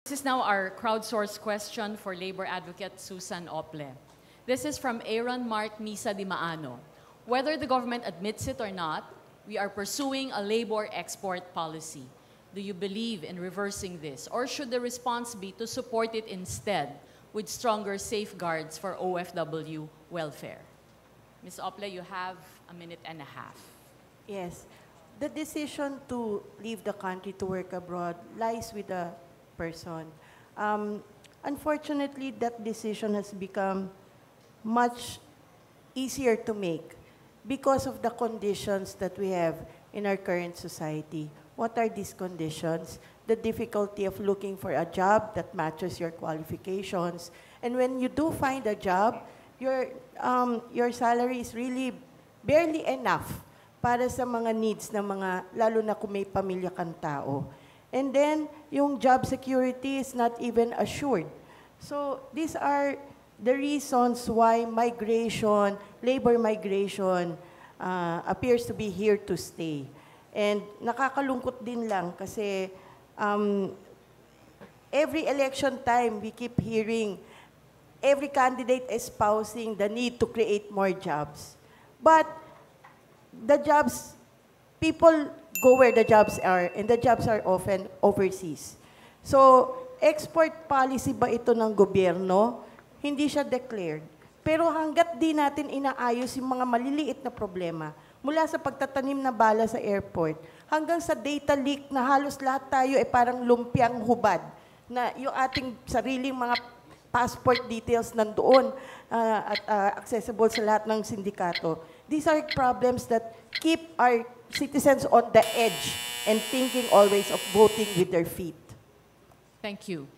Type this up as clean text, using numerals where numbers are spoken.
This is now our crowdsourced question for labor advocate Susan Ople. This is from Aaron Mark Misa Di Maano. Whether the government admits it or not, we are pursuing a labor export policy. Do you believe in reversing this, or should the response be to support it instead with stronger safeguards for OFW welfare? Ms. Ople, you have a minute and a half. Yes. The decision to leave the country to work abroad lies with the person. Unfortunately, that decision has become much easier to make because of the conditions that we have in our current society. What are these conditions? The difficulty of looking for a job that matches your qualifications. And when you do find a job, your salary is really barely enough para sa mga needs ng mga, lalo na kung may pamilya kang tao. And then, yung job security is not even assured. So, these are the reasons why migration, labor migration, appears to be here to stay. And nakakalungkot din lang kasi every election time, we keep hearing every candidate espousing the need to create more jobs. But the jobs, people go where the jobs are, and the jobs are often overseas. So, export policy ba ito ng gobyerno? Hindi siya declared. Pero hanggat di natin inaayos yung mga maliliit na problema, mula sa pagtatanim na bala sa airport, hanggang sa data leak na halos lahat tayo ay parang lumpiang hubad, na yung ating sariling mga passport details nandoon at accessible sa lahat ng sindikato. These are problems that keep our citizens on the edge and thinking always of voting with their feet. Thank you.